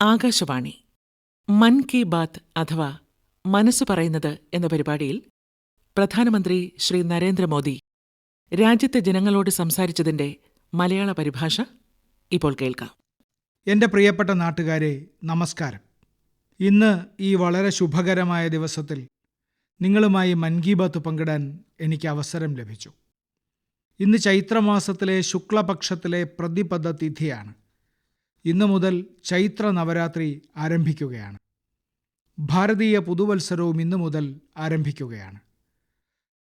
ആകാശവാണി മൻ കി ബാത്ത് അഥവാ മനസ്സ് പറയുന്നത് എന്ന പരിപാടിയിൽ പ്രധാനമന്ത്രി ശ്രീ നരേന്ദ്രമോദി രാജ്യത്തെ ജനങ്ങളോട് സംസാരിച്ചതിന്റെ മലയാള പരിഭാഷ ഇപ്പോൾ കേൾക്കാം. എൻ്റെ പ്രിയപ്പെട്ട നാട്ടുകാരെ, നമസ്കാരം. ഇന്ന് ഈ വളരെ ശുഭകരമായ ദിവസത്തിൽ നിങ്ങളുമായി മൻ കി ബാത്ത് പങ്കിടാൻ എനിക്ക് അവസരം ലഭിച്ചു. ഇന്ന് ചൈത്രമാസത്തിലെ ശുക്ലപക്ഷത്തിലെ പ്രതിപദ തിഥിയാണ്. ഇന്നു മുതൽ ചൈത്ര നവരാത്രി ആരംഭിക്കുകയാണ്. ഭാരതീയ പുതുവത്സരവും ഇന്നു മുതൽ ആരംഭിക്കുകയാണ്.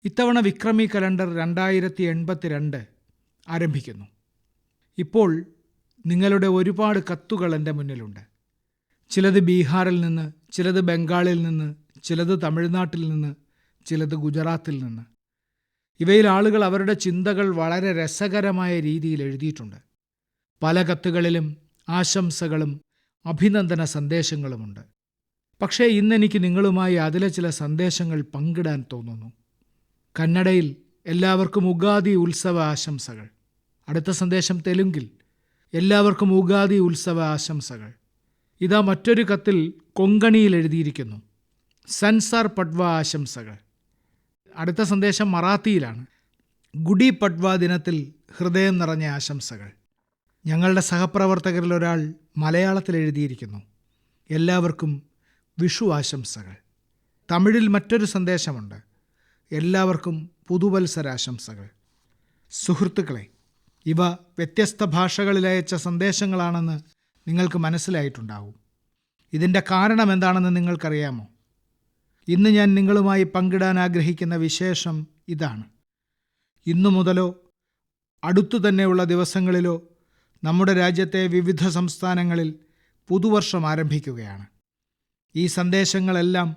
ഇത്തവണ വിക്രമി കലണ്ടർ 2082 ആരംഭിക്കുന്നു. ഇപ്പോൾ നിങ്ങളുടെ ഒരുപാട് കത്തുകൾ എൻ്റെ മുന്നിലുണ്ട്. ചിലത് ബീഹാറിൽ നിന്ന്, ചിലത് ബംഗാളിൽ നിന്ന്, ചിലത് തമിഴ്നാട്ടിൽ നിന്ന്, ചിലത് ഗുജറാത്തിൽ നിന്ന്. ഇവയിൽ ആളുകൾ അവരുടെ ചിന്തകൾ വളരെ രസകരമായ രീതിയിൽ എഴുതിയിട്ടുണ്ട്. പല കത്തുകളിലും ആശംസകളും അഭിനന്ദന സന്ദേശങ്ങളുമുണ്ട്. പക്ഷേ ഇന്നെനിക്ക് നിങ്ങളുമായി അതിലെ ചില സന്ദേശങ്ങൾ പങ്കിടാൻ തോന്നുന്നു. കന്നഡയിൽ എല്ലാവർക്കും ഉഗാദി ഉത്സവ ആശംസകൾ. അടുത്ത സന്ദേശം തെലുങ്കിൽ എല്ലാവർക്കും ഉഗാദി ഉത്സവ ആശംസകൾ. ഇതാ മറ്റൊരു കത്തിൽ കൊങ്കണിയിൽ എഴുതിയിരിക്കുന്നു, സൻസാർ പട്വ ആശംസകൾ. അടുത്ത സന്ദേശം മറാത്തിയിലാണ്, ഗുഡി പട്വ ദിനത്തിൽ ഹൃദയം നിറഞ്ഞ ആശംസകൾ. ഞങ്ങളുടെ സഹപ്രവർത്തകരിൽ ഒരാൾ മലയാളത്തിൽ എഴുതിയിരിക്കുന്നു, എല്ലാവർക്കും വിഷു ആശംസകൾ. തമിഴിൽ മറ്റൊരു സന്ദേശമുണ്ട്, എല്ലാവർക്കും പുതുവത്സരാശംസകൾ. സുഹൃത്തുക്കളെ, ഇവ വ്യത്യസ്ത ഭാഷകളിൽ അയച്ച സന്ദേശങ്ങളാണെന്ന് നിങ്ങൾക്ക് മനസ്സിലായിട്ടുണ്ടാവും. ഇതിൻ്റെ കാരണം എന്താണെന്ന് നിങ്ങൾക്കറിയാമോ? ഇന്ന് ഞാൻ നിങ്ങളുമായി പങ്കിടാൻ ആഗ്രഹിക്കുന്ന വിശേഷം ഇതാണ്. ഇന്നു മുതലോ അടുത്തു തന്നെയുള്ള ദിവസങ്ങളിലോ നമ്മുടെ രാജ്യത്തെ വിവിധ സംസ്ഥാനങ്ങളിൽ പുതുവർഷം ആരംഭിക്കുകയാണ്. ഈ സന്ദേശങ്ങളെല്ലാം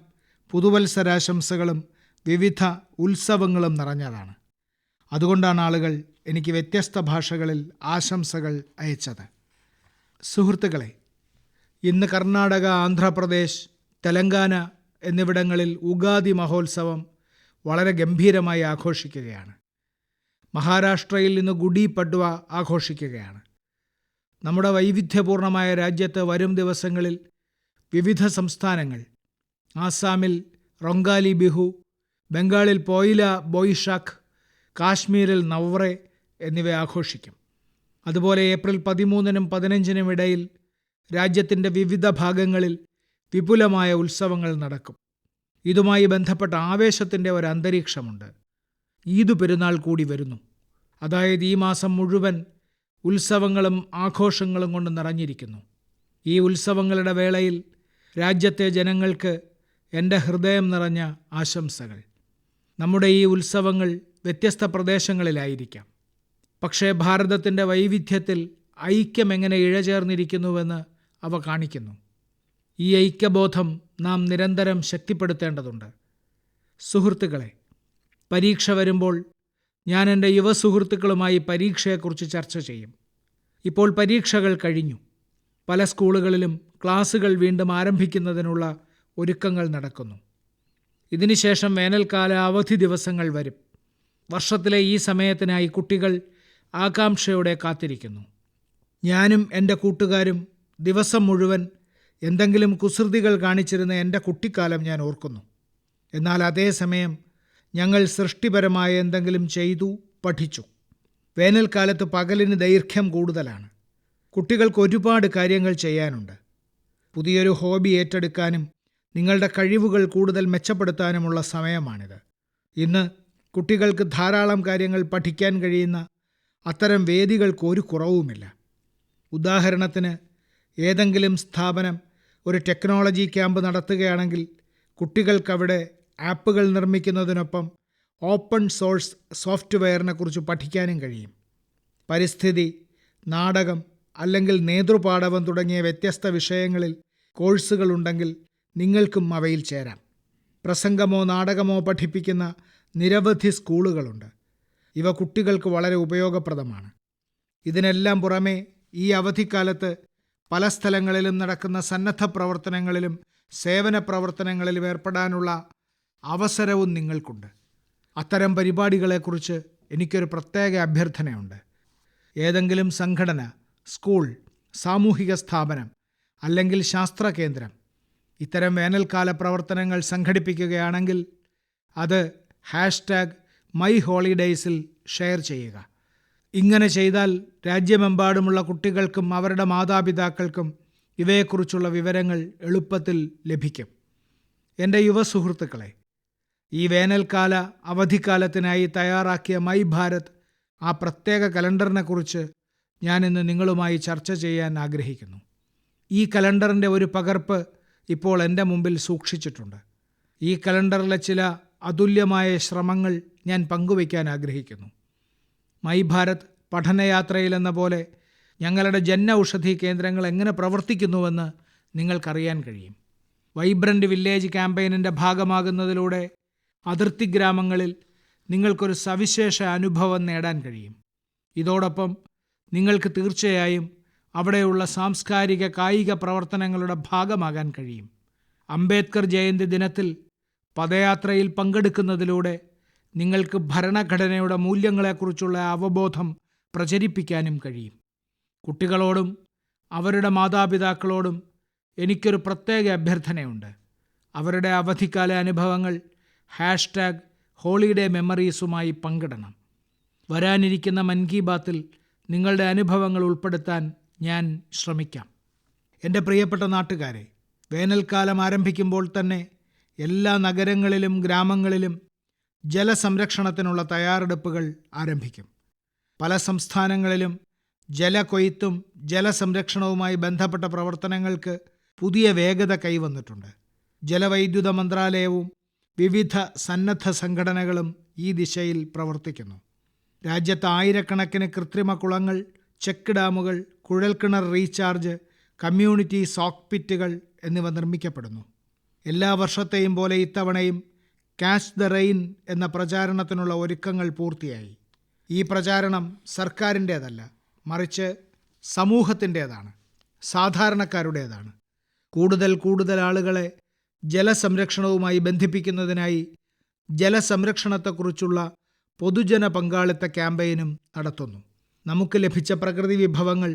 പുതുവത്സരാശംസകളും വിവിധ ഉത്സവങ്ങളും നിറഞ്ഞതാണ്. അതുകൊണ്ടാണ് ആളുകൾ എനിക്ക് വ്യത്യസ്ത ഭാഷകളിൽ ആശംസകൾ അയച്ചത്. സുഹൃത്തുക്കളെ, ഇന്ന് കർണാടക, ആന്ധ്രാപ്രദേശ്, തെലങ്കാന എന്നിവിടങ്ങളിൽ ഉഗാദി മഹോത്സവം വളരെ ഗംഭീരമായി ആഘോഷിക്കുകയാണ്. മഹാരാഷ്ട്രയിൽ ഇന്ന് ഗുഡി പഡ്വ ആഘോഷിക്കുകയാണ്. നമ്മുടെ വൈവിധ്യപൂർണമായ രാജ്യത്ത് വരും ദിവസങ്ങളിൽ വിവിധ സംസ്ഥാനങ്ങൾ ആസാമിൽ റൊങ്കാലി ബിഹു, ബംഗാളിൽ പോയില ബൊയിഷാഖ്, കാശ്മീരിൽ നവ്രെ എന്നിവ ആഘോഷിക്കും. അതുപോലെ ഏപ്രിൽ 13-നും 15-നും ഇടയിൽ രാജ്യത്തിൻ്റെ വിവിധ ഭാഗങ്ങളിൽ വിപുലമായ ഉത്സവങ്ങൾ നടക്കും. ഇതുമായി ബന്ധപ്പെട്ട ആവേശത്തിൻ്റെ ഒരു അന്തരീക്ഷമുണ്ട്. ഈദ് പെരുന്നാൾ കൂടി വരുന്നു. അതായത് ഈ മാസം മുഴുവൻ ഉത്സവങ്ങളും ആഘോഷങ്ങളും കൊണ്ട് നിറഞ്ഞിരിക്കുന്നു. ഈ ഉത്സവങ്ങളുടെ വേളയിൽ രാജ്യത്തെ ജനങ്ങൾക്ക് എൻ്റെ ഹൃദയം നിറഞ്ഞ ആശംസകൾ. നമ്മുടെ ഈ ഉത്സവങ്ങൾ വ്യത്യസ്ത പ്രദേശങ്ങളിലായിരിക്കാം. പക്ഷേ ഭാരതത്തിൻ്റെ വൈവിധ്യത്തിൽ ഐക്യം എങ്ങനെ ഇഴചേർന്നിരിക്കുന്നുവെന്ന് അവ കാണിക്കുന്നു. ഈ ഐക്യബോധം നാം നിരന്തരം ശക്തിപ്പെടുത്തേണ്ടതുണ്ട്. സുഹൃത്തുക്കളെ, പരീക്ഷ വരുമ്പോൾ ഞാൻ എൻ്റെ യുവസുഹൃത്തുക്കളുമായി പരീക്ഷയെക്കുറിച്ച് ചർച്ച ചെയ്യും. ഇപ്പോൾ പരീക്ഷകൾ കഴിഞ്ഞു. പല സ്കൂളുകളിലും ക്ലാസുകൾ വീണ്ടും ആരംഭിക്കുന്നതിനുള്ള ഒരുക്കങ്ങൾ നടക്കുന്നു. ഇതിനുശേഷം വേനൽക്കാല അവധി ദിവസങ്ങൾ വരും. വർഷത്തിലെ ഈ സമയത്തിനായി കുട്ടികൾ ആകാംക്ഷയോടെ കാത്തിരിക്കുന്നു. ഞാനും എൻ്റെ കൂട്ടുകാരും ദിവസം മുഴുവൻ എന്തെങ്കിലും കുസൃതികൾ കാണിച്ചിരുന്ന എൻ്റെ കുട്ടിക്കാലം ഞാൻ ഓർക്കുന്നു. എന്നാൽ അതേസമയം ഞങ്ങൾ സൃഷ്ടിപരമായ എന്തെങ്കിലും ചെയ്തു, പഠിച്ചു. വേനൽക്കാലത്ത് പകലിന് ദൈർഘ്യം കൂടുതലാണ്. കുട്ടികൾക്ക് ഒരുപാട് കാര്യങ്ങൾ ചെയ്യാനുണ്ട്. പുതിയൊരു ഹോബി ഏറ്റെടുക്കാനും നിങ്ങളുടെ കഴിവുകൾ കൂടുതൽ മെച്ചപ്പെടുത്താനുമുള്ള സമയമാണിത്. ഇന്ന് കുട്ടികൾക്ക് ധാരാളം കാര്യങ്ങൾ പഠിക്കാൻ കഴിയുന്ന അത്തരം വേദികൾക്ക് ഒരു കുറവുമില്ല. ഉദാഹരണത്തിന്, ഏതെങ്കിലും സ്ഥാപനം ഒരു ടെക്നോളജി ക്യാമ്പ് നടത്തുകയാണെങ്കിൽ കുട്ടികൾക്കവിടെ ആപ്പുകൾ നിർമ്മിക്കുന്നതിനൊപ്പം ഓപ്പൺ സോഴ്സ് സോഫ്റ്റ്വെയറിനെക്കുറിച്ച് പഠിക്കാനും കഴിയും. പരിസ്ഥിതി, നാടകം അല്ലെങ്കിൽ നേതൃപാടവം തുടങ്ങിയ വ്യത്യസ്ത വിഷയങ്ങളിൽ കോഴ്സുകളുണ്ടെങ്കിൽ നിങ്ങൾക്കും അവയിൽ ചേരാം. പ്രസംഗമോ നാടകമോ പഠിപ്പിക്കുന്ന നിരവധി സ്കൂളുകളുണ്ട്. ഇവ കുട്ടികൾക്ക് വളരെ ഉപയോഗപ്രദമാണ്. ഇതിനെല്ലാം പുറമെ ഈ അവധിക്കാലത്ത് പല സ്ഥലങ്ങളിലും നടക്കുന്ന സന്നദ്ധ പ്രവർത്തനങ്ങളിലും സേവന പ്രവർത്തനങ്ങളിലും ഏർപ്പെടാനുള്ള അവസരവും നിങ്ങൾക്കുണ്ട്. അത്തരം പരിപാടികളെക്കുറിച്ച് എനിക്കൊരു പ്രത്യേക അഭ്യർത്ഥനയുണ്ട്. ഏതെങ്കിലും സംഘടന, സ്കൂൾ, സാമൂഹിക സ്ഥാപനം അല്ലെങ്കിൽ ശാസ്ത്ര കേന്ദ്രം ഇത്തരം വേനൽക്കാല പ്രവർത്തനങ്ങൾ സംഘടിപ്പിക്കുകയാണെങ്കിൽ അത് #MyHolidaysൽ ഷെയർ ചെയ്യുക. ഇങ്ങനെ ചെയ്താൽ രാജ്യമെമ്പാടുമുള്ള കുട്ടികൾക്കും അവരുടെ മാതാപിതാക്കൾക്കും ഇവയെക്കുറിച്ചുള്ള വിവരങ്ങൾ എളുപ്പത്തിൽ ലഭിക്കും. എൻ്റെ യുവ സുഹൃത്തുക്കളെ, ഈ വേനൽക്കാല അവധിക്കാലത്തിനായി തയ്യാറാക്കിയ മൈ ഭാരത് ആ പ്രത്യേക കലണ്ടറിനെക്കുറിച്ച് ഞാനിന്ന് നിങ്ങളുമായി ചർച്ച ചെയ്യാൻ ആഗ്രഹിക്കുന്നു. ഈ കലണ്ടറിൻ്റെ ഒരു പകർപ്പ് ഇപ്പോൾ എൻ്റെ മുമ്പിൽ സൂക്ഷിച്ചിട്ടുണ്ട്. ഈ കലണ്ടറിലെ ചില അതുല്യമായ ശ്രമങ്ങൾ ഞാൻ പങ്കുവയ്ക്കാൻ ആഗ്രഹിക്കുന്നു. മൈ ഭാരത് പഠനയാത്രയിലെന്ന പോലെ ഞങ്ങളുടെ ജൻ ഔഷധി കേന്ദ്രങ്ങൾ എങ്ങനെ പ്രവർത്തിക്കുന്നുവെന്ന് നിങ്ങൾക്കറിയാൻ കഴിയും. വൈബ്രൻ്റ് വില്ലേജ് ക്യാമ്പയിനിൻ്റെ ഭാഗമാകുന്നതിലൂടെ അതിർത്തി ഗ്രാമങ്ങളിൽ നിങ്ങൾക്കൊരു സവിശേഷ അനുഭവം നേടാൻ കഴിയും. ഇതോടൊപ്പം നിങ്ങൾക്ക് തീർച്ചയായും അവിടെയുള്ള സാംസ്കാരിക കായിക പ്രവർത്തനങ്ങളുടെ ഭാഗമാകാൻ കഴിയും. അംബേദ്കർ ജയന്തി ദിനത്തിൽ പദയാത്രയിൽ പങ്കെടുക്കുന്നതിലൂടെ നിങ്ങൾക്ക് ഭരണഘടനയുടെ മൂല്യങ്ങളെക്കുറിച്ചുള്ള അവബോധം പ്രചരിപ്പിക്കാനും കഴിയും. കുട്ടികളോടും അവരുടെ മാതാപിതാക്കളോടും എനിക്കൊരു പ്രത്യേക അഭ്യർത്ഥനയുണ്ട്. അവരുടെ അവധിക്കാല അനുഭവങ്ങൾ #ഹോളിഡേ മെമ്മറീസുമായി പങ്കിടണം. വരാനിരിക്കുന്ന മൻ കി ബാത്തിൽ നിങ്ങളുടെ അനുഭവങ്ങൾ ഉൾപ്പെടുത്താൻ ഞാൻ ശ്രമിക്കാം. എൻ്റെ പ്രിയപ്പെട്ട നാട്ടുകാരെ, വേനൽക്കാലം ആരംഭിക്കുമ്പോൾ തന്നെ എല്ലാ നഗരങ്ങളിലും ഗ്രാമങ്ങളിലും ജലസംരക്ഷണത്തിനുള്ള തയ്യാറെടുപ്പുകൾ ആരംഭിക്കും. പല സംസ്ഥാനങ്ങളിലും ജലകൊയ്ത്തും ജലസംരക്ഷണവുമായി ബന്ധപ്പെട്ട പ്രവർത്തനങ്ങൾക്ക് പുതിയ വേഗത കൈവന്നിട്ടുണ്ട്. ജലവൈദ്യുത മന്ത്രാലയവും വിവിധ സന്നദ്ധ സംഘടനകളും ഈ ദിശയിൽ പ്രവർത്തിക്കുന്നു. രാജ്യത്ത് ആയിരക്കണക്കിന് കൃത്രിമ കുളങ്ങൾ, ചെക്ക് ഡാമുകൾ, കുഴൽക്കിണർ റീചാർജ്, കമ്മ്യൂണിറ്റി സോക്ക് പിറ്റുകൾ എന്നിവ നിർമ്മിക്കപ്പെടുന്നു. എല്ലാ വർഷത്തെയും പോലെ ഇത്തവണയും ക്യാച്ച് ദ റെയിൻ എന്ന പ്രചാരണത്തിനുള്ള ഒരുക്കങ്ങൾ പൂർത്തിയായി. ഈ പ്രചാരണം സർക്കാരിൻ്റേതല്ല, മറിച്ച് സമൂഹത്തിൻ്റേതാണ്, സാധാരണക്കാരുടേതാണ്. കൂടുതൽ ആളുകളെ ജലസംരക്ഷണവുമായി ബന്ധിപ്പിക്കുന്നതിനായി ജലസംരക്ഷണത്തെക്കുറിച്ചുള്ള പൊതുജന പങ്കാളിത്ത ക്യാമ്പയിനും നടത്തുന്നു. നമുക്ക് ലഭിച്ച പ്രകൃതി വിഭവങ്ങൾ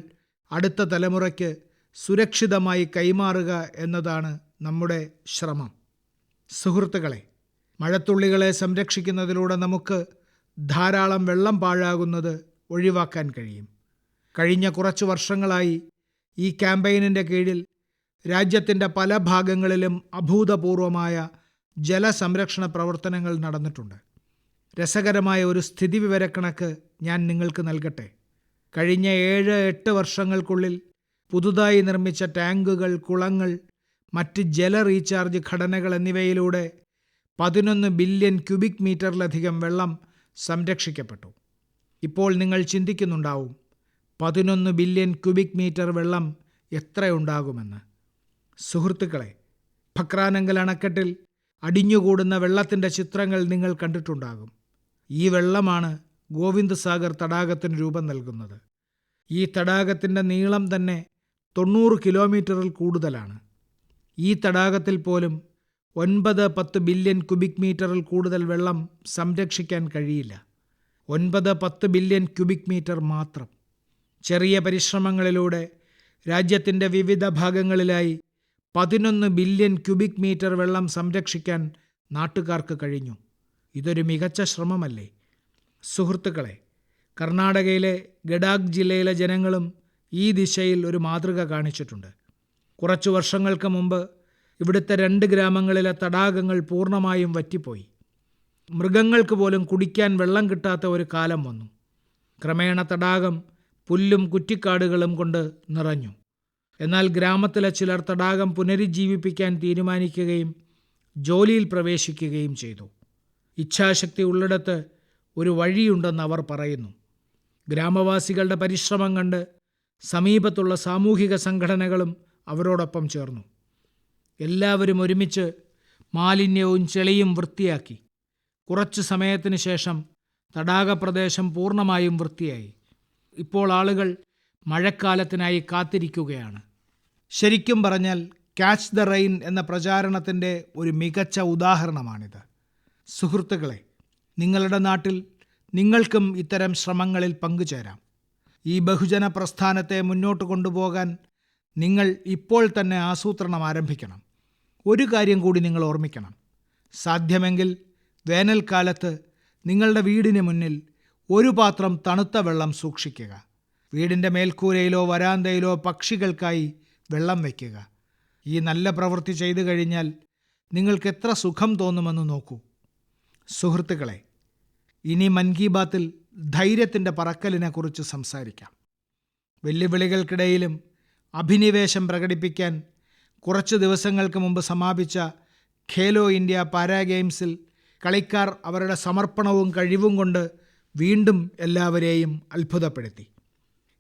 അടുത്ത തലമുറയ്ക്ക് സുരക്ഷിതമായി കൈമാറുക എന്നതാണ് നമ്മുടെ ശ്രമം. സുഹൃത്തുക്കളെ, മഴത്തുള്ളികളെ സംരക്ഷിക്കുന്നതിലൂടെ നമുക്ക് ധാരാളം വെള്ളം പാഴാകുന്നത് ഒഴിവാക്കാൻ കഴിയും. കഴിഞ്ഞ കുറച്ച് വർഷങ്ങളായി ഈ ക്യാമ്പയിനിൻ്റെ കീഴിൽ രാജ്യത്തിൻ്റെ പല ഭാഗങ്ങളിലും അഭൂതപൂർവമായ ജലസംരക്ഷണ പ്രവർത്തനങ്ങൾ നടന്നിട്ടുണ്ട്. രസകരമായ ഒരു സ്ഥിതിവിവരക്കണക്ക് ഞാൻ നിങ്ങൾക്ക് നൽകട്ടെ. കഴിഞ്ഞ 7-8 വർഷങ്ങൾക്കുള്ളിൽ പുതുതായി നിർമ്മിച്ച ടാങ്കുകൾ, കുളങ്ങൾ, മറ്റ് ജല റീചാർജ് ഘടനകൾ എന്നിവയിലൂടെ 11 ബില്യൺ ക്യൂബിക് മീറ്ററിലധികം വെള്ളം സംരക്ഷിക്കപ്പെട്ടു. ഇപ്പോൾ നിങ്ങൾ ചിന്തിക്കുന്നുണ്ടാവും, 11 ബില്യൺ ക്യൂബിക് മീറ്റർ വെള്ളം എത്രയുണ്ടാകുമെന്ന്. സുഹൃത്തുക്കളെ, ഭക്രാനങ്കൽ അണക്കെട്ടിൽ അടിഞ്ഞുകൂടുന്ന വെള്ളത്തിൻ്റെ ചിത്രങ്ങൾ നിങ്ങൾ കണ്ടിട്ടുണ്ടാകും. ഈ വെള്ളമാണ് ഗോവിന്ദ് സാഗർ തടാകത്തിന് രൂപം നൽകുന്നത്. ഈ തടാകത്തിൻ്റെ നീളം തന്നെ 90 കിലോമീറ്ററിൽ കൂടുതലാണ്. ഈ തടാകത്തിൽ പോലും 9-10 ബില്യൺ ക്യൂബിക് മീറ്ററിൽ കൂടുതൽ വെള്ളം സംരക്ഷിക്കാൻ കഴിയില്ല. 9-10 ബില്യൺ ക്യൂബിക് മീറ്റർ മാത്രം. ചെറിയ പരിശ്രമങ്ങളിലൂടെ രാജ്യത്തിൻ്റെ വിവിധ ഭാഗങ്ങളിലായി 11 ബില്യൺ ക്യൂബിക് മീറ്റർ വെള്ളം സംരക്ഷിക്കാൻ നാട്ടുകാർക്ക് കഴിഞ്ഞു. ഇതൊരു മികച്ച ശ്രമമല്ലേ? സുഹൃത്തുക്കളെ, കർണാടകയിലെ ഗഡാക് ജില്ലയിലെ ജനങ്ങളും ഈ ദിശയിൽ ഒരു മാതൃക കാണിച്ചിട്ടുണ്ട്. കുറച്ചു വർഷങ്ങൾക്ക് മുമ്പ് ഇവിടുത്തെ 2 ഗ്രാമങ്ങളിലെ തടാകങ്ങൾ പൂർണ്ണമായും വറ്റിപ്പോയി. മൃഗങ്ങൾക്ക് പോലും കുടിക്കാൻ വെള്ളം കിട്ടാത്ത ഒരു കാലം വന്നു. ക്രമേണ തടാകം പുല്ലും കുറ്റിക്കാടുകളും കൊണ്ട് നിറഞ്ഞു. എന്നാൽ ഗ്രാമത്തിലെ ചിലർ തടാകം പുനരുജ്ജീവിപ്പിക്കാൻ തീരുമാനിക്കുകയും ജോലിയിൽ പ്രവേശിക്കുകയും ചെയ്തു. ഇച്ഛാശക്തി ഉള്ളിടത്ത് ഒരു വഴിയുണ്ടെന്ന് അവർ പറയുന്നു. ഗ്രാമവാസികളുടെ പരിശ്രമം കണ്ട് സമീപത്തുള്ള സാമൂഹിക സംഘടനകളും അവരോടൊപ്പം ചേർന്നു. എല്ലാവരും ഒരുമിച്ച് മാലിന്യവും ചെളിയും വൃത്തിയാക്കി. കുറച്ചു സമയത്തിന് ശേഷം തടാകപ്രദേശം പൂർണ്ണമായും വൃത്തിയായി. ഇപ്പോൾ ആളുകൾ മഴക്കാലത്തിനായി കാത്തിരിക്കുകയാണ്. ശരിക്കും പറഞ്ഞാൽ ക്യാച്ച് ദ റെയിൻ എന്ന പ്രചാരണത്തിൻ്റെ ഒരു മികച്ച ഉദാഹരണമാണിത്. സുഹൃത്തുക്കളെ, നിങ്ങളുടെ നാട്ടിൽ നിങ്ങൾക്കും ഇത്തരം ശ്രമങ്ങളിൽ പങ്കുചേരാം. ഈ ബഹുജന പ്രസ്ഥാനത്തെ മുന്നോട്ട് കൊണ്ടുപോകാൻ നിങ്ങൾ ഇപ്പോൾ തന്നെ ആസൂത്രണം ആരംഭിക്കണം. ഒരു കാര്യം കൂടി നിങ്ങൾ ഓർമ്മിക്കണം. സാധ്യമെങ്കിൽ വേനൽക്കാലത്ത് നിങ്ങളുടെ വീടിന് മുന്നിൽ ഒരു പാത്രം തണുത്ത വെള്ളം സൂക്ഷിക്കുക. വീടിൻ്റെ മേൽക്കൂരയിലോ വരാന്തയിലോ പക്ഷികൾക്കായി വെള്ളം വയ്ക്കുക. ഈ നല്ല പ്രവൃത്തി ചെയ്തു കഴിഞ്ഞാൽ നിങ്ങൾക്ക് എത്ര സുഖം തോന്നുമെന്ന് നോക്കൂ. സുഹൃത്തുക്കളെ, ഇനി മൻ കി ബാത്തിൽ ധൈര്യത്തിൻ്റെ പറക്കലിനെക്കുറിച്ച് സംസാരിക്കാം. വെല്ലുവിളികൾക്കിടയിലും അഭിനിവേശം പ്രകടിപ്പിക്കാൻ കുറച്ച് ദിവസങ്ങൾക്ക് മുമ്പ് സമാപിച്ച ഖേലോ ഇന്ത്യ പാരാ ഗെയിംസിൽ കളിക്കാർ അവരുടെ സമർപ്പണവും കഴിവും കൊണ്ട് വീണ്ടും എല്ലാവരെയും അത്ഭുതപ്പെടുത്തി.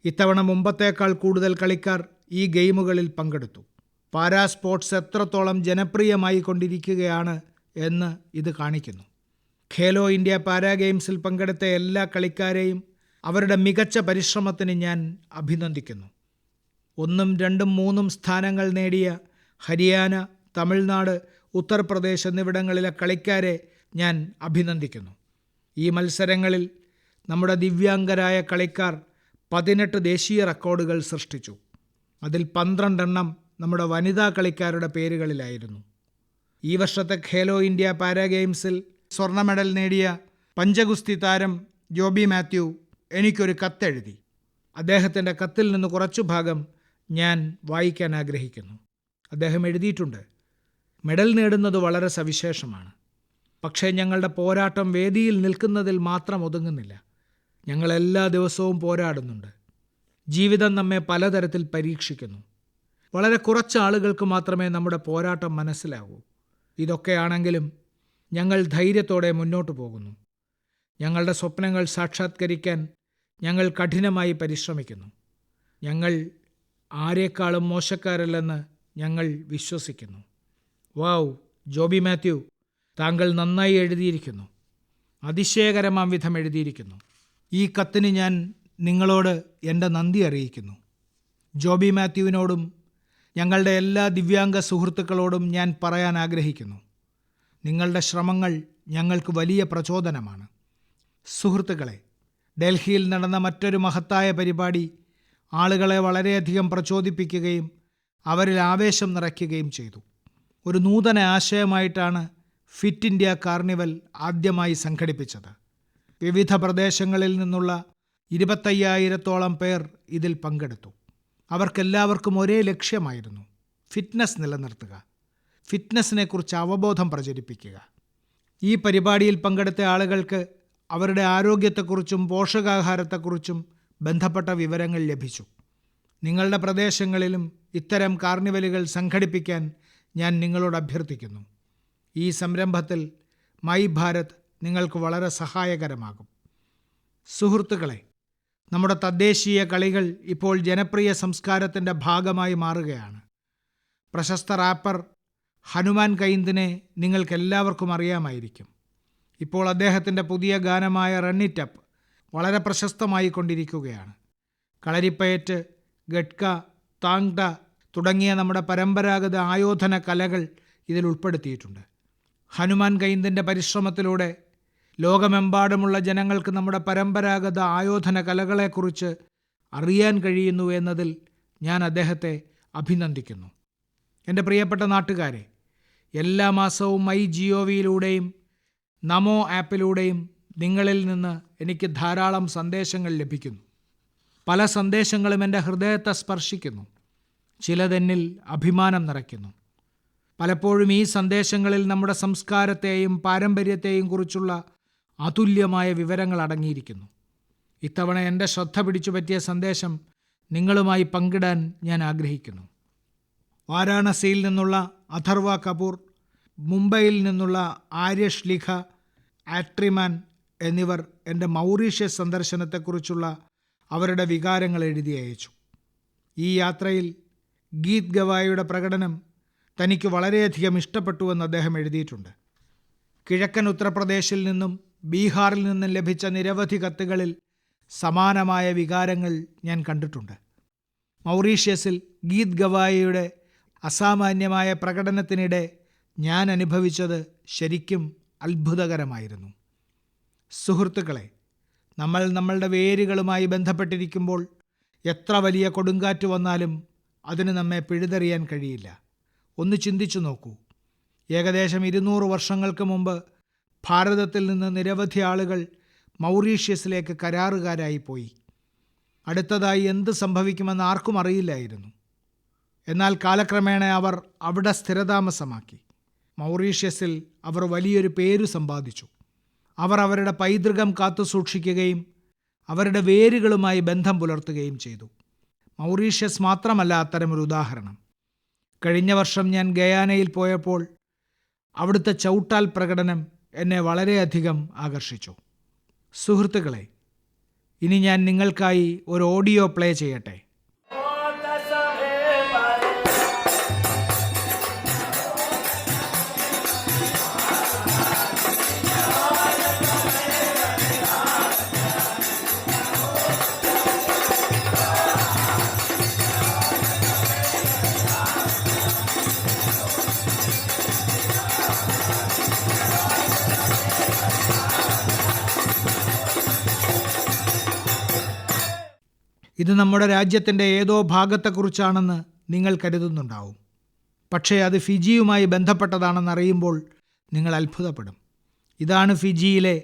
ഇത്തവണ മുമ്പത്തേക്കാൾ കൂടുതൽ കളിക്കാർ ഈ ഗെയിമുകളിൽ പങ്കെടുത്തു. പാരാ സ്പോർട്സ് എത്രത്തോളം ജനപ്രിയമായി കൊണ്ടിരിക്കുകയാണ് എന്ന് ഇത് കാണിക്കുന്നു. ഖേലോ ഇന്ത്യ പാരാ ഗെയിംസിൽ പങ്കെടുത്ത എല്ലാ കളിക്കാരെയും അവരുടെ മികച്ച പരിശ്രമത്തിന് ഞാൻ അഭിനന്ദിക്കുന്നു. 1, 2, 3 സ്ഥാനങ്ങൾ നേടിയ ഹരിയാന, തമിഴ്നാട്, ഉത്തർപ്രദേശ് എന്നിവിടങ്ങളിലെ കളിക്കാരെ ഞാൻ അഭിനന്ദിക്കുന്നു. ഈ മത്സരങ്ങളിൽ നമ്മുടെ ദിവ്യാംഗരായ കളിക്കാർ 18 ദേശീയ റെക്കോർഡുകൾ സൃഷ്ടിച്ചു. അതിൽ 12 എണ്ണം നമ്മുടെ വനിതാ കളിക്കാരുടെ പേരുകളിലായിരുന്നു. ഈ വർഷത്തെ ഖേലോ ഇന്ത്യ പാരാ ഗെയിംസിൽ സ്വർണ്ണ മെഡൽ നേടിയ പഞ്ചഗുസ്തി താരം ജോബി മാത്യു എനിക്കൊരു കത്തെഴുതി. അദ്ദേഹത്തിൻ്റെ കത്തിൽ നിന്ന് കുറച്ചു ഭാഗം ഞാൻ വായിക്കാൻ ആഗ്രഹിക്കുന്നു. അദ്ദേഹം എഴുതിയിട്ടുണ്ട്: മെഡൽ നേടുന്നത് വളരെ സവിശേഷമാണ്. പക്ഷേ ഞങ്ങളുടെ പോരാട്ടം വേദിയിൽ നിൽക്കുന്നതിൽ മാത്രം ഒതുങ്ങുന്നില്ല. ഞങ്ങൾ എല്ലാ ദിവസവും പോരാടുന്നുണ്ട്. ജീവിതം നമ്മെ പലതരത്തിൽ പരീക്ഷിക്കുന്നു. വളരെ കുറച്ച് ആളുകൾക്ക് മാത്രമേ നമ്മുടെ പോരാട്ടം മനസ്സിലാകൂ. ഇതൊക്കെയാണെങ്കിലും ഞങ്ങൾ ധൈര്യത്തോടെ മുന്നോട്ട് പോകുന്നു. ഞങ്ങളുടെ സ്വപ്നങ്ങൾ സാക്ഷാത്കരിക്കാൻ ഞങ്ങൾ കഠിനമായി പരിശ്രമിക്കുന്നു. ഞങ്ങൾ ആരെക്കാളും മോശക്കാരല്ലെന്ന് ഞങ്ങൾ വിശ്വസിക്കുന്നു. വാവ്, ജോബി മാത്യു, താങ്കൾ നന്നായി എഴുതിയിരിക്കുന്നു. അതിശയകരമാം വിധം എഴുതിയിരിക്കുന്നു. ഈ കത്തിന് ഞാൻ നിങ്ങളോട് എൻ്റെ നന്ദി അറിയിക്കുന്നു. ജോബി മാത്യുവിനോടും ഞങ്ങളുടെ എല്ലാ ദിവ്യാംഗ സുഹൃത്തുക്കളോടും ഞാൻ പറയാൻ ആഗ്രഹിക്കുന്നു, നിങ്ങളുടെ ശ്രമങ്ങൾ ഞങ്ങൾക്ക് വലിയ പ്രചോദനമാണ്. സുഹൃത്തുക്കളെ, ഡൽഹിയിൽ നടന്ന മറ്റൊരു മഹത്തായ പരിപാടി ആളുകളെ വളരെയധികം പ്രചോദിപ്പിക്കുകയും അവരിൽ ആവേശം നിറയ്ക്കുകയും ചെയ്തു. ഒരു നൂതന ആശയമായിട്ടാണ് ഫിറ്റ് ഇന്ത്യ കാർണിവൽ ആദ്യമായി സംഘടിപ്പിച്ചത്. വിവിധ പ്രദേശങ്ങളിൽ നിന്നുള്ള 25,000-ഓളം പേർ ഇതിൽ പങ്കെടുത്തു. അവർക്കെല്ലാവർക്കും ഒരേ ലക്ഷ്യമായിരുന്നു: ഫിറ്റ്നസ് നിലനിർത്തുക, ഫിറ്റ്നസിനെക്കുറിച്ച് അവബോധം പ്രചരിപ്പിക്കുക. ഈ പരിപാടിയിൽ പങ്കെടുത്ത ആളുകൾക്ക് അവരുടെ ആരോഗ്യത്തെക്കുറിച്ചും പോഷകാഹാരത്തെക്കുറിച്ചും ബന്ധപ്പെട്ട വിവരങ്ങൾ ലഭിച്ചു. നിങ്ങളുടെ പ്രദേശങ്ങളിലും ഇത്തരം കാർണിവലുകൾ സംഘടിപ്പിക്കാൻ ഞാൻ നിങ്ങളോട് അഭ്യർത്ഥിക്കുന്നു. ഈ സംരംഭത്തിൽ മൈ ഭാരത് നിങ്ങൾക്ക് വളരെ സഹായകരമാകും. സുഹൃത്തുക്കളെ, നമ്മുടെ തദ്ദേശീയ കളികൾ ഇപ്പോൾ ജനപ്രിയ സംസ്കാരത്തിൻ്റെ ഭാഗമായി മാറുകയാണ്. പ്രശസ്ത റാപ്പർ ഹനുമാൻ കൈന്ദിനെ നിങ്ങൾക്കെല്ലാവർക്കും അറിയാമായിരിക്കും. ഇപ്പോൾ അദ്ദേഹത്തിൻ്റെ പുതിയ ഗാനമായ റൺ ഇറ്റ് അപ്പ് വളരെ പ്രശസ്തമായി കൊണ്ടിരിക്കുകയാണ്. കളരിപ്പയറ്റ്, ഗട്ക, താങ്ട തുടങ്ങിയ നമ്മുടെ പരമ്പരാഗത ആയോധന കലകൾ ഇതിൽ ഉൾപ്പെടുത്തിയിട്ടുണ്ട്. ഹനുമാൻ കൈന്ദിൻ്റെ പരിശ്രമത്തിലൂടെ ലോകമെമ്പാടുമുള്ള ജനങ്ങൾക്ക് നമ്മുടെ പരമ്പരാഗത ആയോധന കലകളെക്കുറിച്ച് അറിയാൻ കഴിയുന്നു എന്നതിൽ ഞാൻ അദ്ദേഹത്തെ അഭിനന്ദിക്കുന്നു. എൻ്റെ പ്രിയപ്പെട്ട നാട്ടുകാരെ, എല്ലാ മാസവും MyGov-യിലൂടെയും നമോ ആപ്പിലൂടെയും നിങ്ങളിൽ നിന്ന് എനിക്ക് ധാരാളം സന്ദേശങ്ങൾ ലഭിക്കുന്നു. പല സന്ദേശങ്ങളും എൻ്റെ ഹൃദയത്തെ സ്പർശിക്കുന്നു. ചിലതെന്നിൽ അഭിമാനം നിറയ്ക്കുന്നു. പലപ്പോഴും ഈ സന്ദേശങ്ങളിൽ നമ്മുടെ സംസ്കാരത്തെയും പാരമ്പര്യത്തെയും കുറിച്ചുള്ള അതുല്യമായ വിവരങ്ങൾ അടങ്ങിയിരിക്കുന്നു. ഇത്തവണ എൻ്റെ ശ്രദ്ധ പിടിച്ചുപറ്റിയ സന്ദേശം നിങ്ങളുമായി പങ്കിടാൻ ഞാൻ ആഗ്രഹിക്കുന്നു. വാരാണസിയിൽ നിന്നുള്ള അഥർവ കപൂർ, മുംബൈയിൽ നിന്നുള്ള ആര്യഷ് ലിഖ, ആട്രിമാൻ എന്നിവർ എൻ്റെ മൗറീഷ്യസ് സന്ദർശനത്തെക്കുറിച്ചുള്ള അവരുടെ വികാരങ്ങൾ എഴുതി അയച്ചു. ഈ യാത്രയിൽ ഗീത് ഗവായിയുടെ പ്രകടനം തനിക്ക് വളരെയധികം ഇഷ്ടപ്പെട്ടുവെന്ന് അദ്ദേഹം എഴുതിയിട്ടുണ്ട്. കിഴക്കൻ ഉത്തർപ്രദേശിൽ നിന്നും ബീഹാറിൽ നിന്നും ലഭിച്ച നിരവധി കത്തുകളിൽ സമാനമായ വികാരങ്ങൾ ഞാൻ കണ്ടിട്ടുണ്ട്. മൗറീഷ്യസിൽ ഗീത് ഗവായിയുടെ അസാമാന്യമായ പ്രകടനത്തിനിടെ ഞാൻ അനുഭവിച്ചത് ശരിക്കും അത്ഭുതകരമായിരുന്നു. സുഹൃത്തുക്കളെ, നമ്മൾ നമ്മളുടെ വേരുകളുമായി ബന്ധപ്പെട്ടിരിക്കുമ്പോൾ എത്ര വലിയ കൊടുങ്കാറ്റ് വന്നാലും അതിന് നമ്മെ പിഴുതെറിയാൻ കഴിയില്ല. ഒന്ന് ചിന്തിച്ചു നോക്കൂ. ഏകദേശം 200 വർഷങ്ങൾക്ക് മുമ്പ് ഭാരതത്തിൽ നിന്ന് നിരവധി ആളുകൾ മൗറീഷ്യസിലേക്ക് കരാറുകാരായി പോയി. അടുത്തതായി എന്ത് സംഭവിക്കുമെന്ന് ആർക്കും അറിയില്ലായിരുന്നു. എന്നാൽ കാലക്രമേണ അവർ അവിടെ സ്ഥിരതാമസമാക്കി. മൗറീഷ്യസിൽ അവർ വലിയൊരു പേരു സമ്പാദിച്ചു. അവർ അവരുടെ പൈതൃകം കാത്തുസൂക്ഷിക്കുകയും അവരുടെ വേരുകളുമായി ബന്ധം പുലർത്തുകയും ചെയ്തു. മൗറീഷ്യസ് മാത്രമല്ല അത്തരമൊരു ഉദാഹരണം. കഴിഞ്ഞ വർഷം ഞാൻ ഗയാനയിൽ പോയപ്പോൾ അവിടുത്തെ ചൗട്ടാൽ പ്രകടനം എന്നെ വളരെയധികം ആകർഷിച്ചു. സുഹൃത്തുക്കളെ, ഇനി ഞാൻ നിങ്ങൾക്കായി ഒരു ഓഡിയോ പ്ലേ ചെയ്യട്ടെ. ഇത് നമ്മുടെ രാജ്യത്തിൻ്റെ ഏതോ ഭാഗത്തെക്കുറിച്ചാണെന്ന് നിങ്ങൾ കരുതുന്നുണ്ടാവും. പക്ഷേ അത് ഫിജിയുമായി ബന്ധപ്പെട്ടതാണെന്നറിയുമ്പോൾ നിങ്ങൾ അത്ഭുതപ്പെടും. ഇതാണ് ഫിജിയിലെ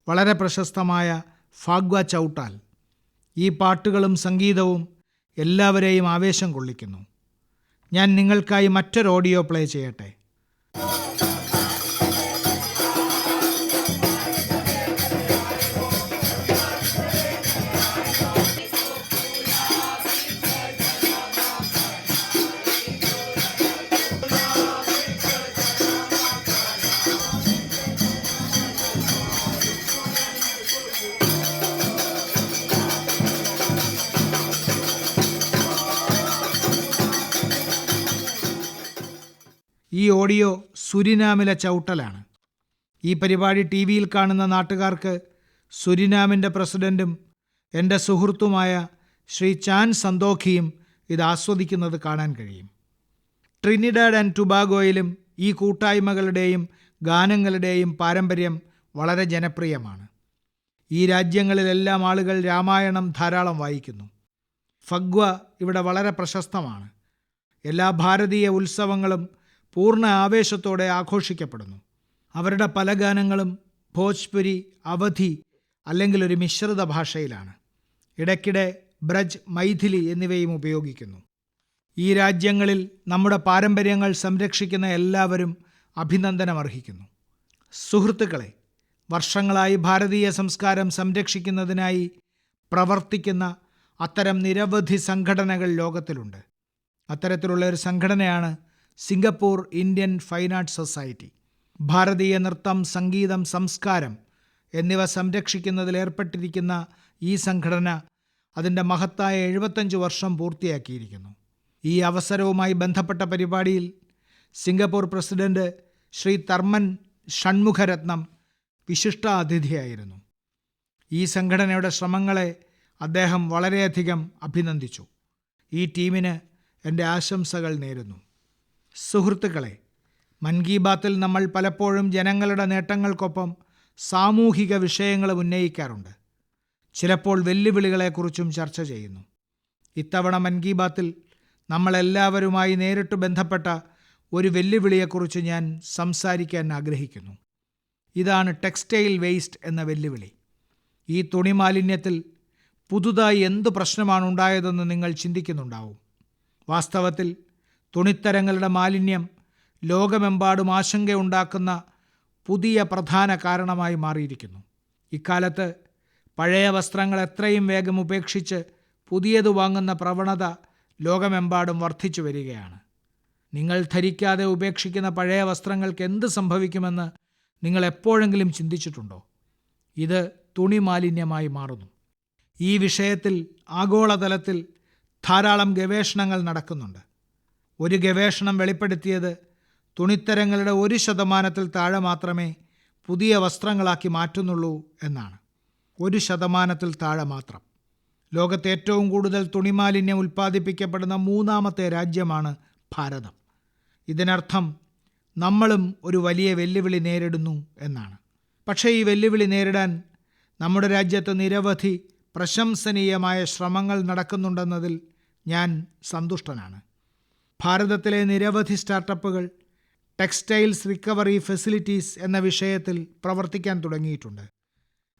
വളരെ പ്രശസ്തമായ ഫാഗ്വ ചൗട്ടാൽ. ഈ പാട്ടുകളും സംഗീതവും എല്ലാവരെയും ആവേശം കൊള്ളിക്കുന്നു. ഞാൻ നിങ്ങൾക്കായി മറ്റൊരു ഓഡിയോ പ്ലേ ചെയ്യട്ടെ. ഈ ഓഡിയോ സുരിനാമിലെ ചൗട്ടലാണ്. ഈ പരിപാടി TV-യിൽ കാണുന്ന നാട്ടുകാർക്ക് സുരിനാമിൻ്റെ പ്രസിഡന്റും എൻ്റെ സുഹൃത്തുമായ ശ്രീ ചാൻ സന്തോഖിയും ഇത് ആസ്വദിക്കുന്നത് കാണാൻ കഴിയും. ട്രിനിഡാഡ് ആൻഡ് ടുബാഗോയിലും ഈ കൂട്ടായ്മകളുടെയും ഗാനങ്ങളുടെയും പാരമ്പര്യം വളരെ ജനപ്രിയമാണ്. ഈ രാജ്യങ്ങളിലെല്ലാം ആളുകൾ രാമായണം ധാരാളം വായിക്കുന്നു. ഫഗ്വ ഇവിടെ വളരെ പ്രശസ്തമാണ്. എല്ലാ ഭാരതീയ ഉത്സവങ്ങളും പൂർണ്ണ ആവേശത്തോടെ ആഘോഷിക്കപ്പെടുന്നു. അവരുടെ പല ഗാനങ്ങളും ഭോജ്പുരി, അവധി അല്ലെങ്കിൽ ഒരു മിശ്രിത ഭാഷയിലാണ്. ഇടയ്ക്കിടെ ബ്രജ്, മൈഥിലി എന്നിവയും ഉപയോഗിക്കുന്നു. ഈ രാജ്യങ്ങളിൽ നമ്മുടെ പാരമ്പര്യങ്ങൾ സംരക്ഷിക്കുന്ന എല്ലാവരും അഭിനന്ദനമർഹിക്കുന്നു. സുഹൃത്തുക്കളെ, വർഷങ്ങളായി ഭാരതീയ സംസ്കാരം സംരക്ഷിക്കുന്നതിനായി പ്രവർത്തിക്കുന്ന അത്തരം നിരവധി സംഘടനകൾ ലോകത്തിലുണ്ട്. അത്തരത്തിലുള്ള ഒരു സംഘടനയാണ് Singapore Indian fine arts society. ഭാരതീയ നൃത്തം, സംഗീതം, സംസ്കാരം എന്നിവ സംരക്ഷിക്കുന്നതിൽ ഏർപ്പെട്ടിരിക്കുന്ന ഈ സംഘടന അതിൻ്റെ മഹത്തായ 75 വർഷം പൂർത്തിയാക്കിയിരിക്കുന്നു. ഈ അവസരവുമായി ബന്ധപ്പെട്ട പരിപാടിയിൽ Singapore president Shri Tharman Shanmugaratnam വിശിഷ്ട അതിഥിയായിരുന്നു. ഈ സംഘടനയുടെ ശ്രമങ്ങളെ അദ്ദേഹം വളരെയധികം അഭിനന്ദിച്ചു. ഈ ടീമിന് എൻ്റെ ആശംസകൾ നേരുന്നു. സുഹൃത്തുക്കളെ, മൻ കി ബാത്തിൽ നമ്മൾ പലപ്പോഴും ജനങ്ങളുടെ നേട്ടങ്ങൾക്കൊപ്പം സാമൂഹിക വിഷയങ്ങളും ഉന്നയിക്കാറുണ്ട്. ചിലപ്പോൾ വെല്ലുവിളികളെക്കുറിച്ചും ചർച്ച ചെയ്യുന്നു. ഇത്തവണ മൻ കി ബാത്തിൽ നമ്മളെല്ലാവരുമായി നേരിട്ട് ബന്ധപ്പെട്ട ഒരു വെല്ലുവിളിയെക്കുറിച്ച് ഞാൻ സംസാരിക്കാൻ ആഗ്രഹിക്കുന്നു. ഇതാണ് ടെക്സ്റ്റൈൽ വേസ്റ്റ് എന്ന വെല്ലുവിളി. ഈ തുണി മാലിന്യത്തിൽ പുതുതായി എന്ത് പ്രശ്നമാണ് ഉണ്ടായതെന്ന് നിങ്ങൾ ചിന്തിക്കുന്നുണ്ടാവും. വാസ്തവത്തിൽ തുണിത്തരങ്ങളുടെ മാലിന്യം ലോകമെമ്പാടും ആശങ്കയുണ്ടാക്കുന്ന പുതിയ പ്രധാന കാരണമായി മാറിയിരിക്കുന്നു. ഇക്കാലത്ത് പഴയ വസ്ത്രങ്ങൾ എത്രയും വേഗം ഉപേക്ഷിച്ച് പുതിയത് വാങ്ങുന്ന പ്രവണത ലോകമെമ്പാടും വർദ്ധിച്ചു വരികയാണ്. നിങ്ങൾ ധരിക്കാതെ ഉപേക്ഷിക്കുന്ന പഴയ വസ്ത്രങ്ങൾക്ക് എന്ത് സംഭവിക്കുമെന്ന് നിങ്ങൾ എപ്പോഴെങ്കിലും ചിന്തിച്ചിട്ടുണ്ടോ? ഇത് തുണി മാലിന്യമായി മാറുന്നു. ഈ വിഷയത്തിൽ ആഗോളതലത്തിൽ ധാരാളം ഗവേഷണങ്ങൾ നടക്കുന്നുണ്ട്. ഒരു ഗവേഷണം വെളിപ്പെടുത്തിയത് തുണിത്തരങ്ങളുടെ 1% താഴെ മാത്രമേ പുതിയ വസ്ത്രങ്ങളാക്കി മാറ്റുന്നുള്ളൂ എന്നാണ്. 1% താഴെ മാത്രം. ലോകത്തെ ഏറ്റവും കൂടുതൽ തുണിമാലിന്യം ഉൽപ്പാദിപ്പിക്കപ്പെടുന്ന 3ാമത്തെ രാജ്യമാണ് ഭാരതം. ഇതിനർത്ഥം നമ്മളും ഒരു വലിയ വെല്ലുവിളി നേരിടുന്നു എന്നാണ്. പക്ഷേ ഈ വെല്ലുവിളി നേരിടാൻ നമ്മുടെ രാജ്യത്ത് നിരവധി പ്രശംസനീയമായ ശ്രമങ്ങൾ നടക്കുന്നുണ്ടെന്നതിൽ ഞാൻ സന്തുഷ്ടനാണ്. ഭാരതത്തിലെ നിരവധി സ്റ്റാർട്ടപ്പുകൾ ടെക്സ്റ്റൈൽസ് റിക്കവറി ഫെസിലിറ്റീസ് എന്ന വിഷയത്തിൽ പ്രവർത്തിക്കാൻ തുടങ്ങിയിട്ടുണ്ട്.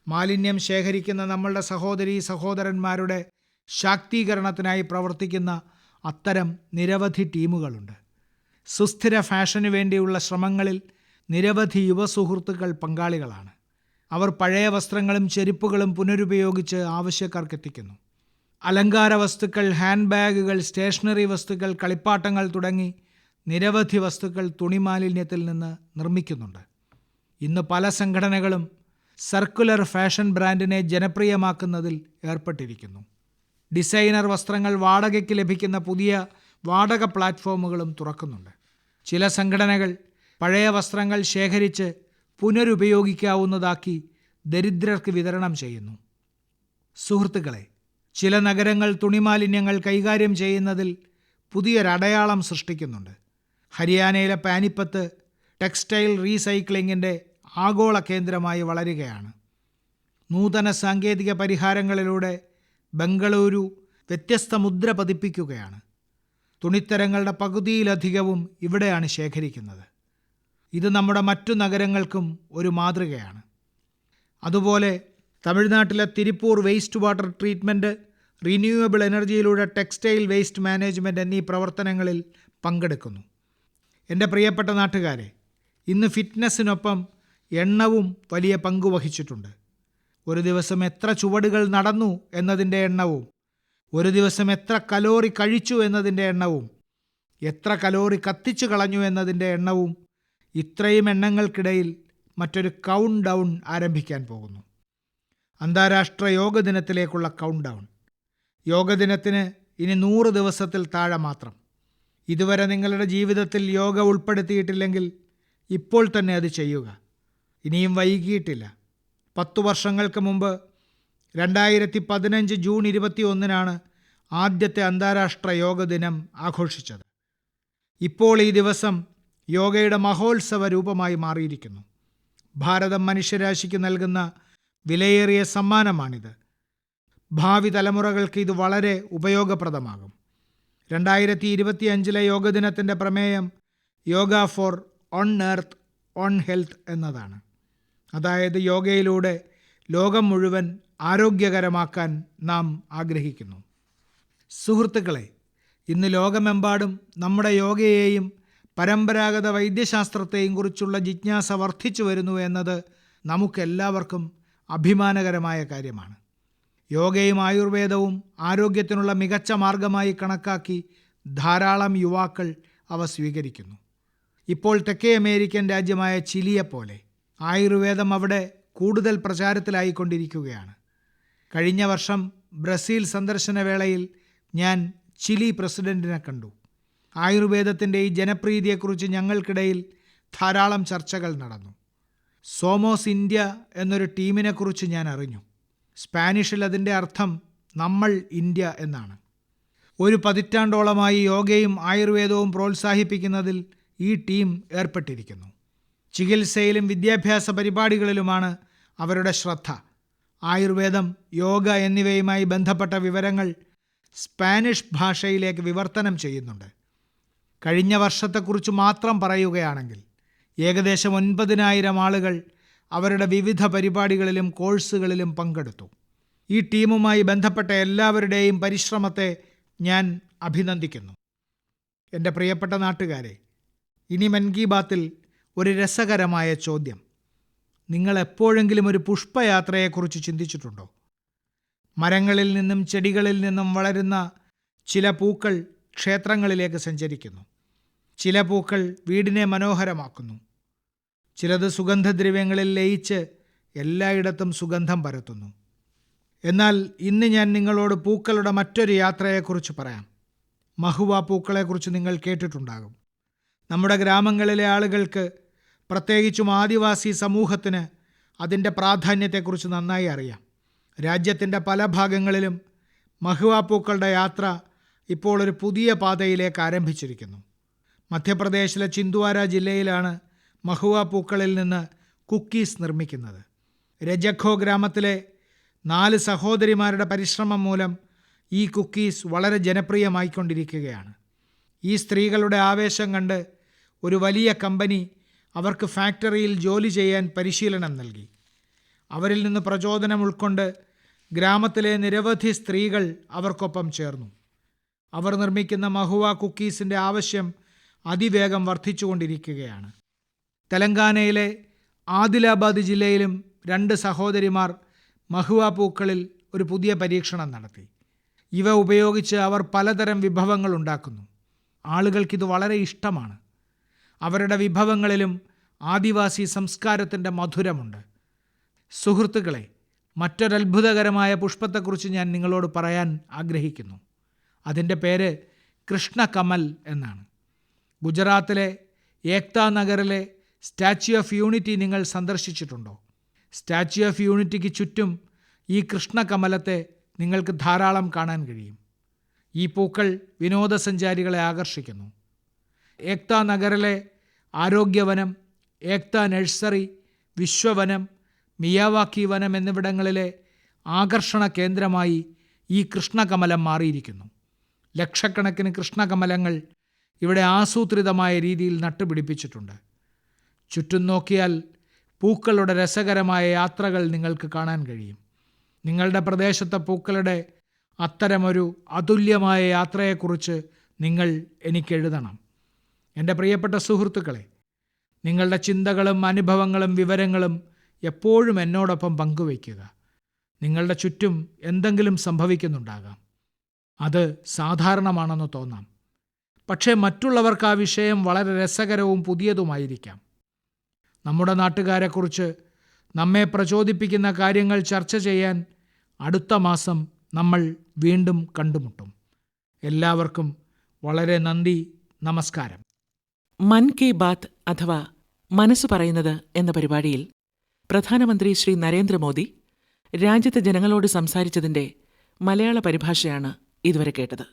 മാലിന്യം ശേഖരിക്കുന്ന നമ്മളുടെ സഹോദരീ സഹോദരന്മാരുടെ ശാക്തീകരണത്തിനായി പ്രവർത്തിക്കുന്ന അത്തരം നിരവധി ടീമുകളുണ്ട്. സുസ്ഥിര ഫാഷനു വേണ്ടിയുള്ള ശ്രമങ്ങളിൽ നിരവധി യുവസുഹൃത്തുക്കൾ പങ്കാളികളാണ്. അവർ പഴയ വസ്ത്രങ്ങളും ചെരുപ്പുകളും പുനരുപയോഗിച്ച് ആവശ്യക്കാർക്കെത്തിക്കുന്നു. അലങ്കാര വസ്തുക്കൾ, ഹാൻഡ് ബാഗുകൾ, സ്റ്റേഷനറി വസ്തുക്കൾ, കളിപ്പാട്ടങ്ങൾ തുടങ്ങി നിരവധി വസ്തുക്കൾ തുണിമാലിന്യത്തിൽ നിന്ന് നിർമ്മിക്കുന്നുണ്ട്. ഇന്ന് പല സംഘടനകളും സർക്കുലർ ഫാഷൻ ബ്രാൻഡിനെ ജനപ്രിയമാക്കുന്നതിൽ ഏർപ്പെട്ടിരിക്കുന്നു. ഡിസൈനർ വസ്ത്രങ്ങൾ വാടകയ്ക്ക് ലഭിക്കുന്ന പുതിയ വാടക പ്ലാറ്റ്ഫോമുകളും തുറക്കുന്നുണ്ട്. ചില സംഘടനകൾ പഴയ വസ്ത്രങ്ങൾ ശേഖരിച്ച് പുനരുപയോഗിക്കാവുന്നതാക്കി ദരിദ്രർക്ക് വിതരണം ചെയ്യുന്നു. സുഹൃത്തുക്കളെ, ചില നഗരങ്ങൾ തുണിമാലിന്യങ്ങൾ കൈകാര്യം ചെയ്യുന്നതിൽ പുതിയൊരടയാളം സൃഷ്ടിക്കുന്നുണ്ട്. ഹരിയാനയിലെ പാനിപ്പത്ത് ടെക്സ്റ്റൈൽ റീസൈക്ലിങ്ങിൻ്റെ ആഗോള കേന്ദ്രമായി വളരുകയാണ്. നൂതന സാങ്കേതിക പരിഹാരങ്ങളിലൂടെ ബംഗളൂരു വ്യത്യസ്ത മുദ്ര പതിപ്പിക്കുകയാണ്. തുണിത്തരങ്ങളുടെ പകുതിയിലധികവും ഇവിടെയാണ് ശേഖരിക്കുന്നത്. ഇത് നമ്മുടെ മറ്റു നഗരങ്ങൾക്കും ഒരു മാതൃകയാണ്. അതുപോലെ തമിഴ്നാട്ടിലെ Tiruppur waste water treatment, renewable എനർജിയിലൂടെ ടെക്സ്റ്റൈൽ വേസ്റ്റ് മാനേജ്മെൻറ്റ് എന്നീ പ്രവർത്തനങ്ങളിൽ പങ്കെടുക്കുന്നു. എൻ്റെ പ്രിയപ്പെട്ട നാട്ടുകാരെ, ഇന്ന് ഫിറ്റ്നസ്സിനൊപ്പം എണ്ണവും വലിയ പങ്ക് വഹിച്ചിട്ടുണ്ട്. ഒരു ദിവസം എത്ര ചുവടുകൾ നടന്നു എന്നതിൻ്റെ എണ്ണവും, ഒരു ദിവസം എത്ര കലോറി കഴിച്ചു എന്നതിൻ്റെ എണ്ണവും, എത്ര കലോറി കത്തിച്ചു കളഞ്ഞു എന്നതിൻ്റെ എണ്ണവും, ഇത്രയും എണ്ണങ്ങൾക്കിടയിൽ മറ്റൊരു കൗണ്ട് ഡൗൺ ആരംഭിക്കാൻ പോകുന്നു. അന്താരാഷ്ട്ര യോഗ ദിനത്തിലേക്കുള്ള കൗണ്ട് ഡൗൺ. യോഗ ദിനത്തിന് ഇനി 100 ദിവസത്തിൽ താഴെ മാത്രം. ഇതുവരെ നിങ്ങളുടെ ജീവിതത്തിൽ യോഗ ഉൾപ്പെടുത്തിയിട്ടില്ലെങ്കിൽ ഇപ്പോൾ തന്നെ അത് ചെയ്യുക. ഇനിയും വൈകിയിട്ടില്ല. 10 വർഷങ്ങൾക്ക് മുമ്പ് 2015 ജൂൺ 21 ആദ്യത്തെ അന്താരാഷ്ട്ര യോഗ ദിനം ആഘോഷിച്ചത്. ഇപ്പോൾ ഈ ദിവസം യോഗയുടെ മഹോത്സവ രൂപമായി മാറിയിരിക്കുന്നു. ഭാരതം മനുഷ്യരാശിക്ക് നൽകുന്ന വിലയേറിയ സമ്മാനമാണിത്. ഭാവി തലമുറകൾക്ക് ഇത് വളരെ ഉപയോഗപ്രദമാകും. 2025 യോഗ ദിനത്തിൻ്റെ പ്രമേയം yoga for one earth one health എന്നതാണ്. അതായത് യോഗയിലൂടെ ലോകം മുഴുവൻ ആരോഗ്യകരമാക്കാൻ നാം ആഗ്രഹിക്കുന്നു. സുഹൃത്തുക്കളെ, ഇന്ന് ലോകമെമ്പാടും നമ്മുടെ യോഗയെയും പരമ്പരാഗത വൈദ്യശാസ്ത്രത്തെയും കുറിച്ചുള്ള ജിജ്ഞാസ വർദ്ധിച്ചു വരുന്നു എന്നത് നമുക്കെല്ലാവർക്കും അഭിമാനകരമായ കാര്യമാണ്. യോഗയും ആയുർവേദവും ആരോഗ്യത്തിനുള്ള മികച്ച മാർഗമായി കണക്കാക്കി ധാരാളം യുവാക്കൾ അവ സ്വീകരിക്കുന്നു. ഇപ്പോൾ തെക്കേ അമേരിക്കൻ രാജ്യമായ ചിലിയെപ്പോലെ ആയുർവേദം അവിടെ കൂടുതൽ പ്രചാരത്തിലായിക്കൊണ്ടിരിക്കുകയാണ്. കഴിഞ്ഞ വർഷം ബ്രസീൽ സന്ദർശന വേളയിൽ ഞാൻ ചിലി പ്രസിഡന്റിനെ കണ്ടു. ആയുർവേദത്തിൻ്റെ ഈ ജനപ്രീതിയെക്കുറിച്ച് ഞങ്ങൾക്കിടയിൽ ധാരാളം ചർച്ചകൾ നടന്നു. സോമോസ് ഇന്ത്യ എന്നൊരു ടീമിനെക്കുറിച്ച് ഞാൻ അറിഞ്ഞു. സ്പാനിഷിൽ അതിൻ്റെ അർത്ഥം നമ്മൾ ഇന്ത്യ എന്നാണ്. ഒരു പതിറ്റാണ്ടോളമായി യോഗയും ആയുർവേദവും പ്രോത്സാഹിപ്പിക്കുന്നതിൽ ഈ ടീം ഏർപ്പെട്ടിരിക്കുന്നു. ചികിത്സയിലും വിദ്യാഭ്യാസ പരിപാടികളിലുമാണ് അവരുടെ ശ്രദ്ധ. ആയുർവേദം, യോഗ എന്നിവയുമായി ബന്ധപ്പെട്ട വിവരങ്ങൾ സ്പാനിഷ് ഭാഷയിലേക്ക് വിവർത്തനം ചെയ്യുന്നുണ്ട്. കഴിഞ്ഞ വർഷത്തെക്കുറിച്ച് മാത്രം പറയുകയാണെങ്കിൽ ഏകദേശം 9,000 ആളുകൾ അവരുടെ വിവിധ പരിപാടികളിലും കോഴ്സുകളിലും പങ്കെടുത്തു. ഈ ടീമുമായി ബന്ധപ്പെട്ട എല്ലാവരുടെയും പരിശ്രമത്തെ ഞാൻ അഭിനന്ദിക്കുന്നു. എൻ്റെ പ്രിയപ്പെട്ട നാട്ടുകാരെ, ഇനി മൻ കി ബാത്തിൽ ഒരു രസകരമായ ചോദ്യം. നിങ്ങൾ എപ്പോഴെങ്കിലും ഒരു പുഷ്പയാത്രയെക്കുറിച്ച് ചിന്തിച്ചിട്ടുണ്ടോ? മരങ്ങളിൽ നിന്നും ചെടികളിൽ നിന്നും വളരുന്ന ചില പൂക്കൾ ക്ഷേത്രങ്ങളിലേക്ക് സഞ്ചരിക്കുന്നു. ചില പൂക്കൾ വീടിനെ മനോഹരമാക്കുന്നു. ചിലത് സുഗന്ധദ്രവ്യങ്ങളിൽ ലയിച്ച് എല്ലായിടത്തും സുഗന്ധം പരത്തുന്നു. എന്നാൽ ഇന്ന് ഞാൻ നിങ്ങളോട് പൂക്കളുടെ മറ്റൊരു യാത്രയെക്കുറിച്ച് പറയാം. മഹുവ പൂക്കളെക്കുറിച്ച് നിങ്ങൾ കേട്ടിട്ടുണ്ടാകും. നമ്മുടെ ഗ്രാമങ്ങളിലെ ആളുകൾക്ക്, പ്രത്യേകിച്ചും ആദിവാസി സമൂഹത്തിന് അതിൻ്റെ പ്രാധാന്യത്തെക്കുറിച്ച് നന്നായി അറിയാം. രാജ്യത്തിൻ്റെ പല ഭാഗങ്ങളിലും മഹുവ പൂക്കളുടെ യാത്ര ഇപ്പോൾ ഒരു പുതിയ പാതയിലേക്ക് ആരംഭിച്ചിരിക്കുന്നു. മധ്യപ്രദേശിലെ ചിന്ദ്വാര ജില്ലയിലാണ് മഹുവ പൂക്കളിൽ നിന്ന് കുക്കീസ് നിർമ്മിക്കുന്നത്. രജഖോ ഗ്രാമത്തിലെ 4 സഹോദരിമാരുടെ പരിശ്രമം മൂലം ഈ കുക്കീസ് വളരെ ജനപ്രിയമായിക്കൊണ്ടിരിക്കുകയാണ്. ഈ സ്ത്രീകളുടെ ആവേശം കണ്ട് ഒരു വലിയ കമ്പനി അവർക്ക് ഫാക്ടറിയിൽ ജോലി ചെയ്യാൻ പരിശീലനം നൽകി. അവരിൽ നിന്ന് പ്രചോദനം ഉൾക്കൊണ്ട് ഗ്രാമത്തിലെ നിരവധി സ്ത്രീകൾ അവർക്കൊപ്പം ചേർന്നു. അവർ നിർമ്മിക്കുന്ന മഹുവ കുക്കീസിൻ്റെ ആവശ്യം അതിവേഗം വർദ്ധിച്ചുകൊണ്ടിരിക്കുകയാണ്. തെലങ്കാനയിലെ ആദിലാബാദ് ജില്ലയിലും 2 സഹോദരിമാർ മഹുവ പൂക്കളിൽ ഒരു പുതിയ പരീക്ഷണം നടത്തി. ഇവ ഉപയോഗിച്ച് അവർ പലതരം വിഭവങ്ങൾ ഉണ്ടാക്കുന്നു. ആളുകൾക്കിത് വളരെ ഇഷ്ടമാണ്. അവരുടെ വിഭവങ്ങളിലും ആദിവാസി സംസ്കാരത്തിൻ്റെ മധുരമുണ്ട്. സുഹൃത്തുക്കളെ, മറ്റൊരത്ഭുതകരമായ പുഷ്പത്തെക്കുറിച്ച് ഞാൻ നിങ്ങളോട് പറയാൻ ആഗ്രഹിക്കുന്നു. അതിൻ്റെ പേര് കൃഷ്ണകമൽ എന്നാണ്. ഗുജറാത്തിലെ ഏക്താ നഗറിലെ സ്റ്റാച്യു ഓഫ് യൂണിറ്റി നിങ്ങൾ സന്ദർശിച്ചിട്ടുണ്ടോ? സ്റ്റാച്യു ഓഫ് യൂണിറ്റിക്ക് ചുറ്റും ഈ കൃഷ്ണകമലത്തെ നിങ്ങൾക്ക് ധാരാളം കാണാൻ കഴിയും. ഈ പൂക്കൾ വിനോദസഞ്ചാരികളെ ആകർഷിക്കുന്നു. ഏക്താ നഗറിലെ ആരോഗ്യവനം, ഏക്താ നഴ്സറി, വിശ്വവനം, മിയാവാക്കി വനം എന്നിവിടങ്ങളിലെ ആകർഷണ കേന്ദ്രമായി ഈ കൃഷ്ണകമലം മാറിയിരിക്കുന്നു. ലക്ഷക്കണക്കിന് കൃഷ്ണകമലങ്ങൾ ഇവിടെ ആസൂത്രിതമായ രീതിയിൽ നട്ടുപിടിപ്പിച്ചിട്ടുണ്ട്. ചുറ്റും നോക്കിയാൽ പൂക്കളുടെ രസകരമായ യാത്രകൾ നിങ്ങൾക്ക് കാണാൻ കഴിയും. നിങ്ങളുടെ പ്രദേശത്തെ പൂക്കളുടെ അത്തരമൊരു അതുല്യമായ യാത്രയെക്കുറിച്ച് നിങ്ങൾ എനിക്ക് എഴുതണം. എൻ്റെ പ്രിയപ്പെട്ട സുഹൃത്തുക്കളെ, നിങ്ങളുടെ ചിന്തകളും അനുഭവങ്ങളും വിവരങ്ങളും എപ്പോഴും എന്നോടൊപ്പം പങ്കുവയ്ക്കുക. നിങ്ങളുടെ ചുറ്റും എന്തെങ്കിലും സംഭവിക്കുന്നുണ്ടാകാം. അത് സാധാരണമാണെന്ന് തോന്നാം. പക്ഷേ മറ്റുള്ളവർക്ക് ആ വിഷയം വളരെ രസകരവും പുതിയതുമായിരിക്കാം. നമ്മുടെ നാട്ടുകാരെക്കുറിച്ച് നമ്മെ പ്രചോദിപ്പിക്കുന്ന കാര്യങ്ങൾ ചർച്ച ചെയ്യാൻ അടുത്ത മാസം നമ്മൾ വീണ്ടും കണ്ടുമുട്ടും. എല്ലാവർക്കും വളരെ നന്ദി, നമസ്കാരം. മൻ കി ബാത്ത് അഥവാ മനസ്സ് പറയുന്നത് എന്ന പരിപാടിയിൽ പ്രധാനമന്ത്രി ശ്രീ നരേന്ദ്രമോദി രാജ്യത്തെ ജനങ്ങളോട് സംസാരിച്ചതിൻ്റെ മലയാള പരിഭാഷയാണ് ഇതുവരെ കേട്ടത്.